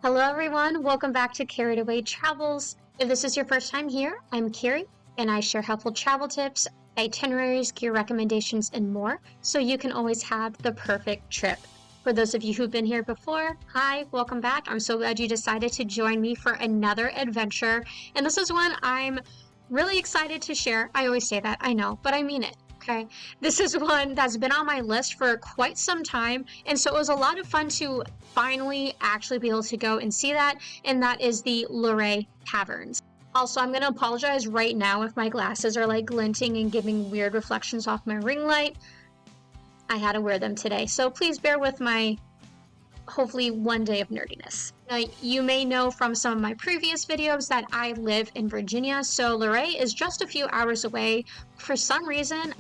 Hello everyone, welcome back to Carried Away Travels. If this is your first time here, I'm Carrie, and I share helpful travel tips, itineraries, gear recommendations, and more, so you can always have the perfect trip. For those of you who've been here before, hi, welcome back. I'm so glad you decided to join me for another adventure, and this is one I'm really excited to share. I always say that, I know, but I mean it. Okay, this is one that's been on my list for quite some time, and so it was a lot of fun to finally actually be able to go and see that, and that is the Luray Caverns. Also, I'm going to apologize right now if my glasses are like glinting and giving weird reflections off my ring light. I had to wear them today, so please bear with my hopefully one day of nerdiness. Now, you may know from some of my previous videos that I live in Virginia, so Luray is just a few hours away. For some reason,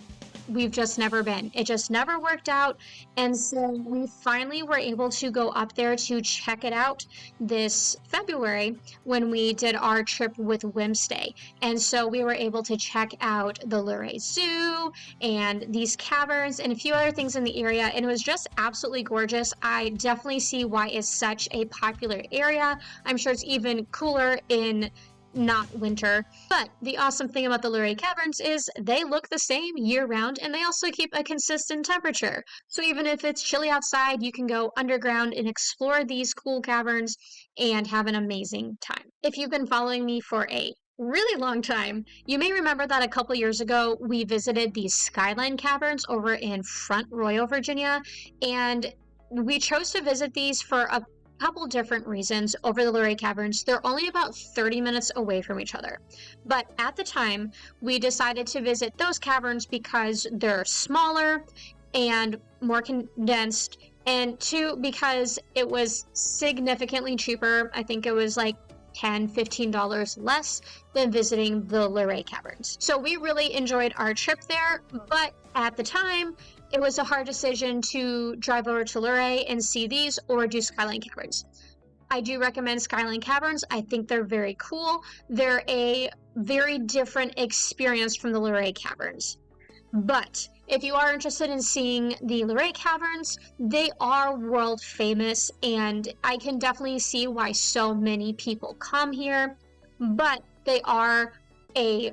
we've just never been. It just never worked out, and so we finally were able to go up there to check it out this February when we did our trip with Whimstay. And so we were able to check out the Luray Zoo and these caverns and a few other things in the area, and it was just absolutely gorgeous. I definitely see why it's such a popular area. I'm sure it's even cooler in not winter. But the awesome thing about the Luray Caverns is they look the same year round, and they also keep a consistent temperature. So even if it's chilly outside, you can go underground and explore these cool caverns and have an amazing time. If you've been following me for a really long time, you may remember that a couple years ago we visited these Skyline Caverns over in Front Royal, Virginia, and we chose to visit these for a couple different reasons over the Luray Caverns. They're only about 30 minutes away from each other. But at the time, we decided to visit those caverns because they're smaller and more condensed, and two, because it was significantly cheaper. I think it was like $10, $15 less than visiting the Luray Caverns. So we really enjoyed our trip there, but at the time, it was a hard decision to drive over to Luray and see these or do Skyline Caverns. I do recommend Skyline Caverns. I think they're very cool. They're a very different experience from the Luray Caverns. But if you are interested in seeing the Luray Caverns, they are world famous, and I can definitely see why so many people come here. But they are a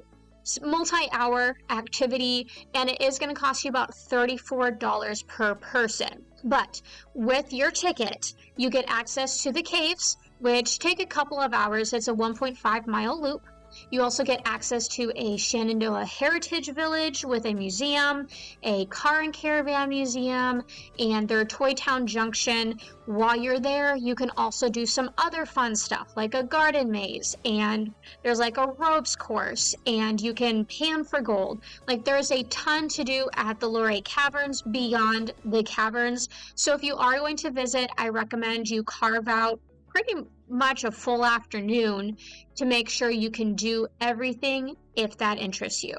multi-hour activity, and it is going to cost you about $34 per person. But with your ticket, you get access to the caves, which take a couple of hours. It's a 1.5-mile loop. You also get access to a Shenandoah Heritage Village with a museum, a car and caravan museum, and their Toy Town Junction. While you're there, you can also do some other fun stuff like a garden maze, and there's like a ropes course, and you can pan for gold. Like, there's a ton to do at the Luray Caverns beyond the caverns. So if you are going to visit, I recommend you carve out pretty much a full afternoon to make sure you can do everything if that interests you.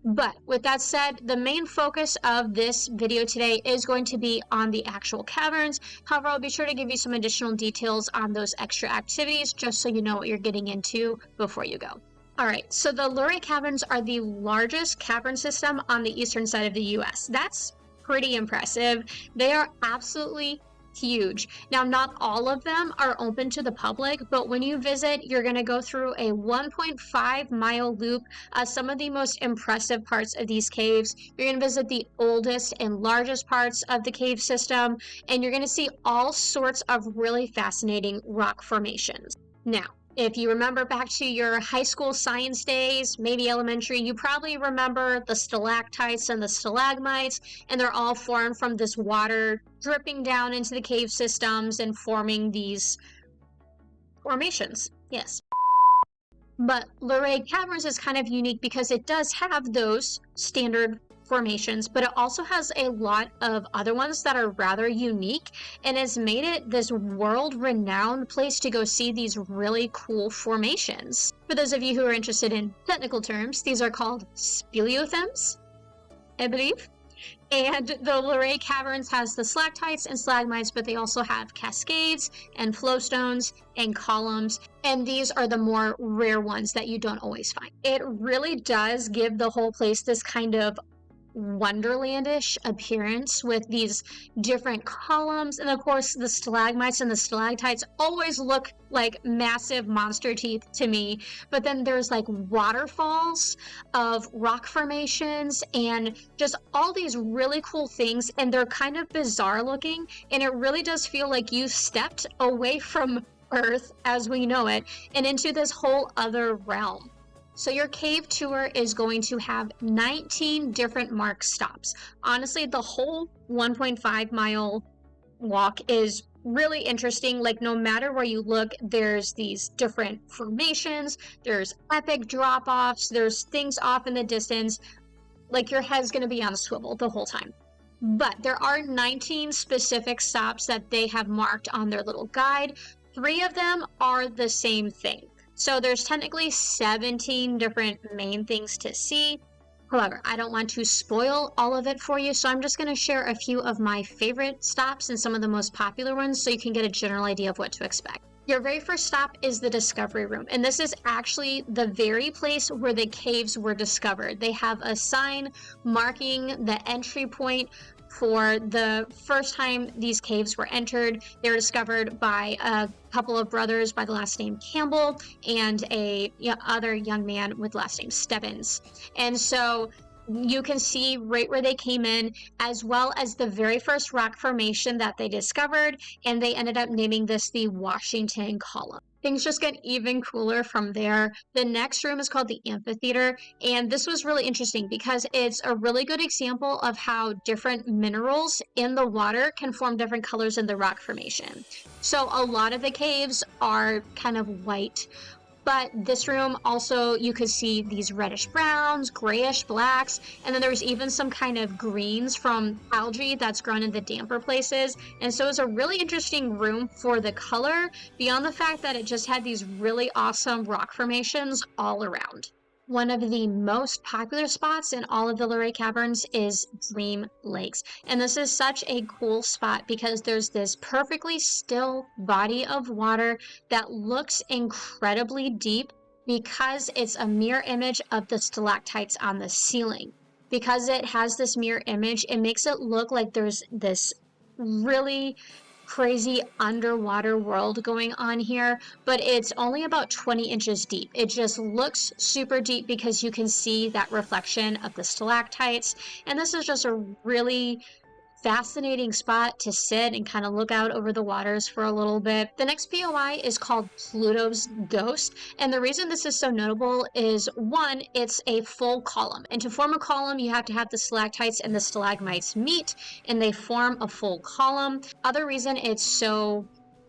But with that said, the main focus of this video today is going to be on the actual caverns. However, I'll be sure to give you some additional details on those extra activities just so you know what you're getting into before you go. Alright, so the Luray Caverns are the largest cavern system on the eastern side of the US. That's pretty impressive. They are absolutely huge. Now, not all of them are open to the public, but when you visit, you're going to go through a 1.5-mile loop. Some of the most impressive parts of these caves, you're going to visit the oldest and largest parts of the cave system, and you're going to see all sorts of really fascinating rock formations. Now, if you remember back to your high school science days, maybe elementary, you probably remember the stalactites and the stalagmites, and they're all formed from this water dripping down into the cave systems and forming these formations. Yes. But Luray Caverns is kind of unique because it does have those standard formations, but it also has a lot of other ones that are rather unique and has made it this world-renowned place to go see these really cool formations. For those of you who are interested in technical terms, these are called speleothems, I believe. And the Luray Caverns has the stalactites and stalagmites, but they also have cascades and flowstones and columns, and these are the more rare ones that you don't always find. It really does give the whole place this kind of wonderlandish appearance with these different columns. And of course, the stalagmites and the stalactites always look like massive monster teeth to me. But then there's like waterfalls of rock formations and just all these really cool things. And they're kind of bizarre looking. And it really does feel like you stepped away from Earth as we know it and into this whole other realm. So your cave tour is going to have 19 different marked stops. Honestly, the whole 1.5-mile walk is really interesting. Like, no matter where you look, there's these different formations, there's epic drop-offs, there's things off in the distance. Like, your head's going to be on a swivel the whole time. But there are 19 specific stops that they have marked on their little guide. 3 of them are the same thing. So there's technically 17 different main things to see. However, I don't want to spoil all of it for you, so I'm just going to share a few of my favorite stops and some of the most popular ones so you can get a general idea of what to expect. Your very first stop is the Discovery Room, and this is actually the very place where the caves were discovered. They have a sign marking the entry point for the first time these caves were entered. They were discovered by a couple of brothers by the last name Campbell and other young man with the last name Stebbins. And so you can see right where they came in, as well as the very first rock formation that they discovered, and they ended up naming this the Washington Column. Things just get even cooler from there. The next room is called the Amphitheater, and this was really interesting because it's a really good example of how different minerals in the water can form different colors in the rock formation. So a lot of the caves are kind of white, but this room also, you could see these reddish browns, grayish blacks, and then there's even some kind of greens from algae that's grown in the damper places. And so it's a really interesting room for the color, beyond the fact that it just had these really awesome rock formations all around. One of the most popular spots in all of the Luray Caverns is Dream Lakes. And this is such a cool spot because there's this perfectly still body of water that looks incredibly deep because it's a mirror image of the stalactites on the ceiling. Because it has this mirror image, it makes it look like there's this really crazy underwater world going on here, but it's only about 20 inches deep. It just looks super deep because you can see that reflection of the stalactites, and this is just a really fascinating spot to sit and kind of look out over the waters for a little bit. The next POI is called Pluto's Ghost, and the reason this is so notable is, one, it's a full column, and to form a column you have to have the stalactites and the stalagmites meet and they form a full column. Other reason it's so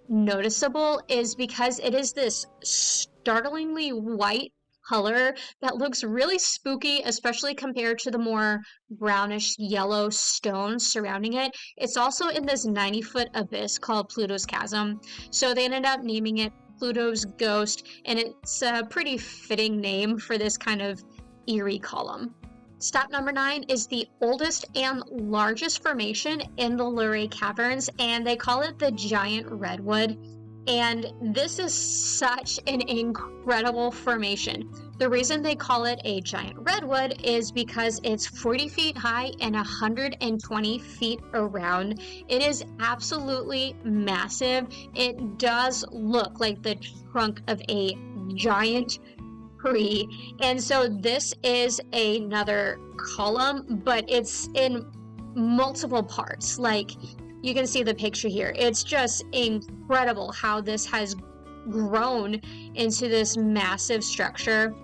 noticeable is because it is this startlingly white color that looks really spooky, especially compared to the more brownish yellow stones surrounding it. It's also in this 90-foot abyss called Pluto's Chasm, so they ended up naming it Pluto's Ghost, and it's a pretty fitting name for this kind of eerie column. Stop number 9 is the oldest and largest formation in the Luray Caverns, and they call it the Giant Redwood. And this is such an incredible formation. The reason they call it a giant redwood is because it's 40 feet high and 120 feet around. It is absolutely massive. It does look like the trunk of a giant tree. And so this is another column, but it's in multiple parts. Like, you can see the picture here. It's just incredible how this has grown into this massive structure.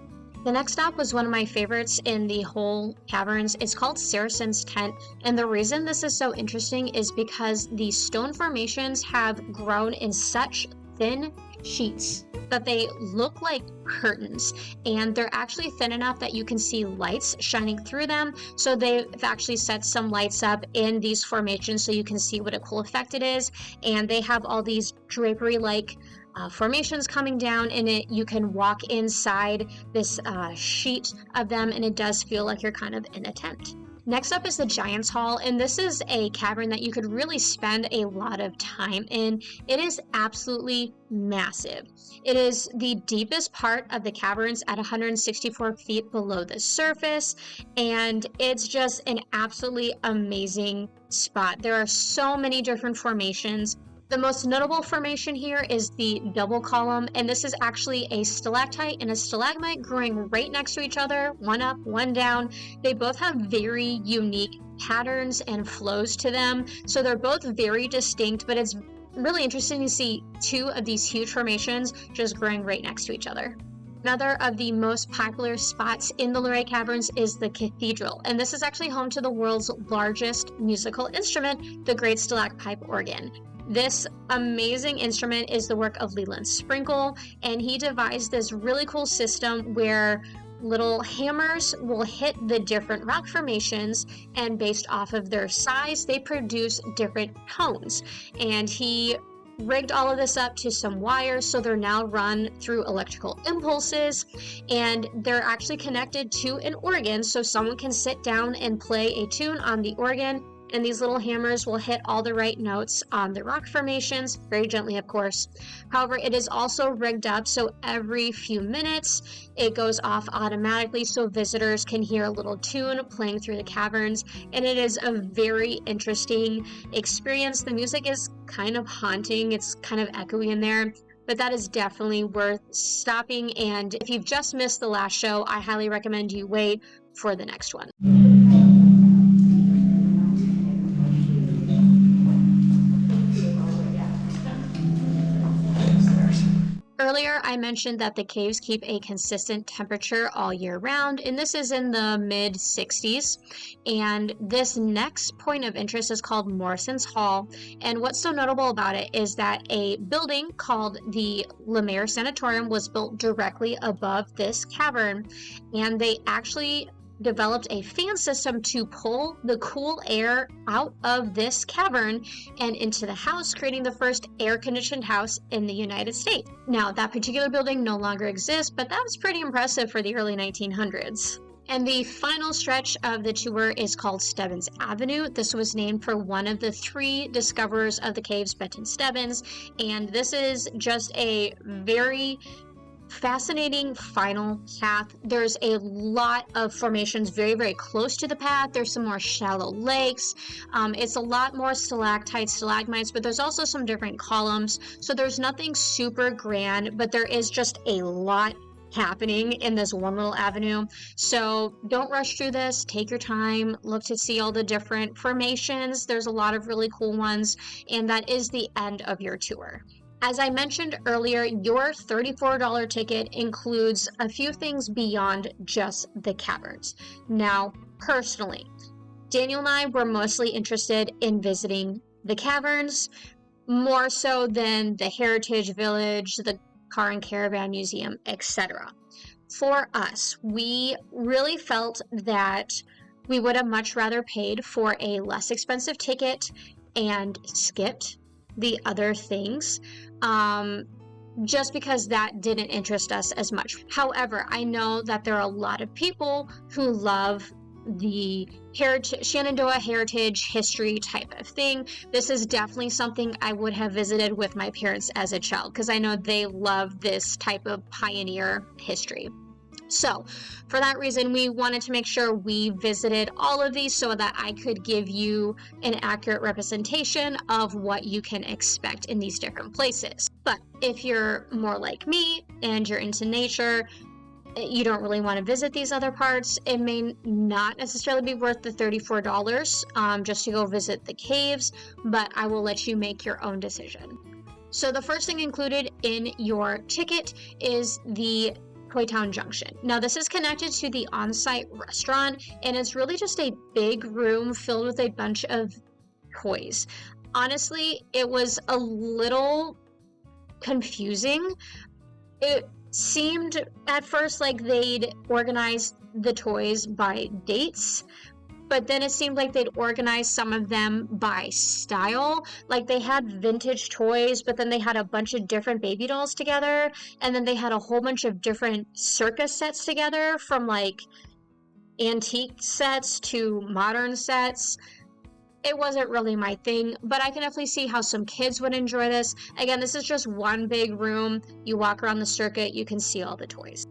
The next stop was one of my favorites in the whole caverns. It's called Saracen's Tent, and the reason this is so interesting is because the stone formations have grown in such thin sheets that they look like curtains, and they're actually thin enough that you can see lights shining through them. So they've actually set some lights up in these formations so you can see what a cool effect it is. And they have all these drapery like formations coming down in it. You can walk inside this sheet of them, and it does feel like you're kind of in a tent. Next up is the Giant's Hall, and this is a cavern that you could really spend a lot of time in. It is absolutely massive. It is the deepest part of the caverns at 164 feet below the surface, and it's just an absolutely amazing spot. There are so many different formations. The most notable formation here is the double column, and this is actually a stalactite and a stalagmite growing right next to each other, one up, one down. They both have very unique patterns and flows to them, so they're both very distinct, but it's really interesting to see two of these huge formations just growing right next to each other. Another of the most popular spots in the Luray Caverns is the cathedral, and this is actually home to the world's largest musical instrument, the Great Stalacpipe Organ. This amazing instrument is the work of Leland Sprinkle, and he devised this really cool system where little hammers will hit the different rock formations, and based off of their size, they produce different tones. And he rigged all of this up to some wires, so they're now run through electrical impulses, and they're actually connected to an organ, so someone can sit down and play a tune on the organ, and these little hammers will hit all the right notes on the rock formations, very gently of course. However, it is also rigged up so every few minutes it goes off automatically so visitors can hear a little tune playing through the caverns, and it is a very interesting experience. The music is kind of haunting, it's kind of echoey in there, but that is definitely worth stopping, and if you've just missed the last show, I highly recommend you wait for the next one. Earlier, I mentioned that the caves keep a consistent temperature all year round, and this is in the mid 60s. And this next point of interest is called Morrison's Hall. And what's so notable about it is that a building called the Lemaire Sanatorium was built directly above this cavern, and they actually developed a fan system to pull the cool air out of this cavern and into the house, creating the first air-conditioned house in the United States. Now, that particular building no longer exists, but that was pretty impressive for the early 1900s. And the final stretch of the tour is called Stebbins Avenue. This was named for one of the three discoverers of the caves, Benton Stebbins, and this is just a very fascinating final path. There's a lot of formations very, very close to the path. There's some more shallow lakes. It's a lot more stalactites, stalagmites, but there's also some different columns. So there's nothing super grand, but there is just a lot happening in this one little avenue. So don't rush through this. Take your time. Look to see all the different formations. There's a lot of really cool ones, and that is the end of your tour. As I mentioned earlier, your $34 ticket includes a few things beyond just the caverns. Now, personally, Daniel and I were mostly interested in visiting the caverns, more so than the Heritage Village, the Car and Caravan Museum, etc. For us, we really felt that we would have much rather paid for a less expensive ticket and skipped the other things, just because that didn't interest us as much. However, I know that there are a lot of people who love the Shenandoah heritage history type of thing. This is definitely something I would have visited with my parents as a child, because I know they love this type of pioneer history. So for that reason, we wanted to make sure we visited all of these so that I could give you an accurate representation of what you can expect in these different places. But if you're more like me and you're into nature, you don't really want to visit these other parts, it may not necessarily be worth the $34 just to go visit the caves, but I will let you make your own decision. So the first thing included in your ticket is the Toy Town Junction. Now, this is connected to the on-site restaurant, and it's really just a big room filled with a bunch of toys. Honestly, it was a little confusing. It seemed at first like they'd organized the toys by dates, but then it seemed like they'd organized some of them by style. Like they had vintage toys, but then they had a bunch of different baby dolls together, and then they had a whole bunch of different circus sets together from like antique sets to modern sets. It wasn't really my thing, but I can definitely see how some kids would enjoy this. Again, this is just one big room. You walk around the circuit, you can see all the toys.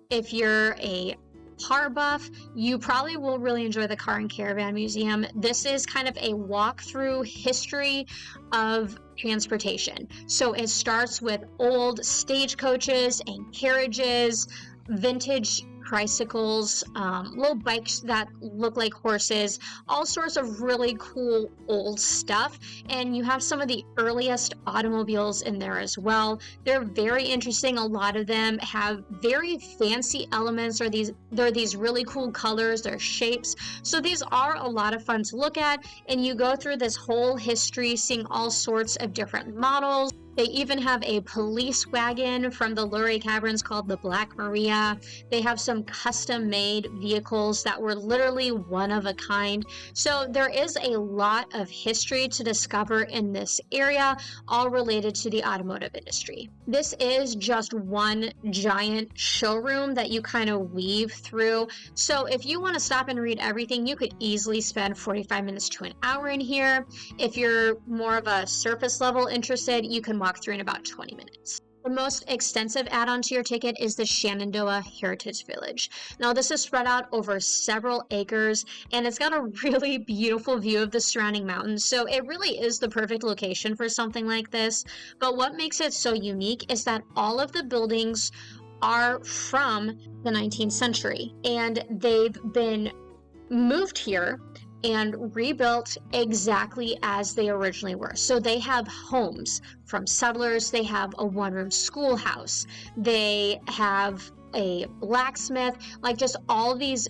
If you're a car buff, you probably will really enjoy the Car and Caravan Museum. This is kind of a walkthrough history of transportation. So it starts with old stagecoaches and carriages, vintage tricycles, little bikes that look like horses, all sorts of really cool old stuff. And you have some of the earliest automobiles in there as well. They're very interesting. A lot of them have very fancy elements, or they're these really cool colors, their shapes. So these are a lot of fun to look at, and you go through this whole history seeing all sorts of different models. They even have a police wagon from the Luray Caverns called the Black Maria. They have some custom-made vehicles that were literally one of a kind. So there is a lot of history to discover in this area, all related to the automotive industry. This is just one giant showroom that you kind of weave through. So if you want to stop and read everything, you could easily spend 45 minutes to an hour in here. If you're more of a surface level interested, you can walk through in about 20 minutes. The most extensive add-on to your ticket is the Shenandoah Heritage Village. Now this is spread out over several acres, and it's got a really beautiful view of the surrounding mountains, so it really is the perfect location for something like this. But what makes it so unique is that all of the buildings are from the 19th century, and they've been moved here and rebuilt exactly as they originally were. So they have homes from settlers, they have a one-room schoolhouse, they have a blacksmith, like just all these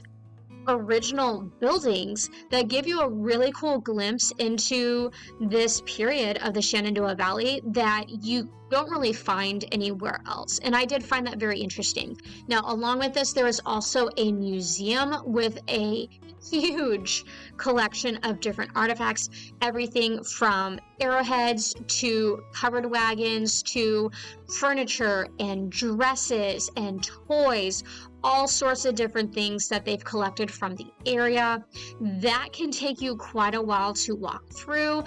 original buildings that give you a really cool glimpse into this period of the Shenandoah Valley that you don't really find anywhere else. And I did find that very interesting. Now, along with this, there is also a museum with a huge collection of different artifacts, everything from arrowheads to covered wagons to furniture and dresses and toys, all sorts of different things that they've collected from the area. That can take you quite a while to walk through.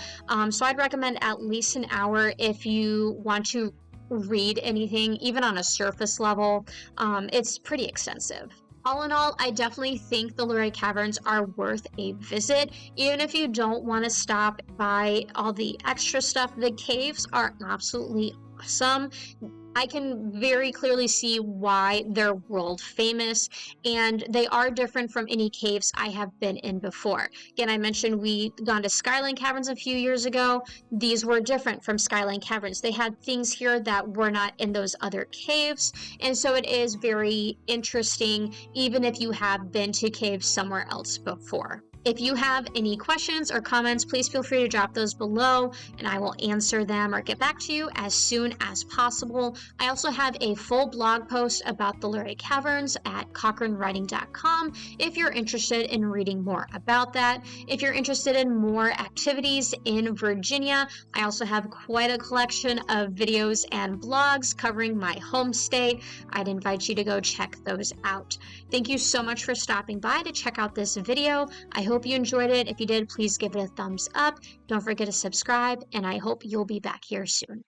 So I'd recommend at least an hour if you want to read anything, even on a surface level. It's pretty extensive. All in all, I definitely think the Luray Caverns are worth a visit. Even if you don't want to stop by all the extra stuff, the caves are absolutely awesome. I can very clearly see why they're world famous, and they are different from any caves I have been in before. Again, I mentioned we'd gone to Skyline Caverns a few years ago. These were different from Skyline Caverns. They had things here that were not in those other caves, and so it is very interesting, even if you have been to caves somewhere else before. If you have any questions or comments, please feel free to drop those below and I will answer them or get back to you as soon as possible. I also have a full blog post about the Luray Caverns at cochranewriting.com if you're interested in reading more about that. If you're interested in more activities in Virginia, I also have quite a collection of videos and blogs covering my home state. I'd invite you to go check those out. Thank you so much for stopping by to check out this video. I hope you enjoyed it. If you did, please give it a thumbs up. Don't forget to subscribe, and I hope you'll be back here soon.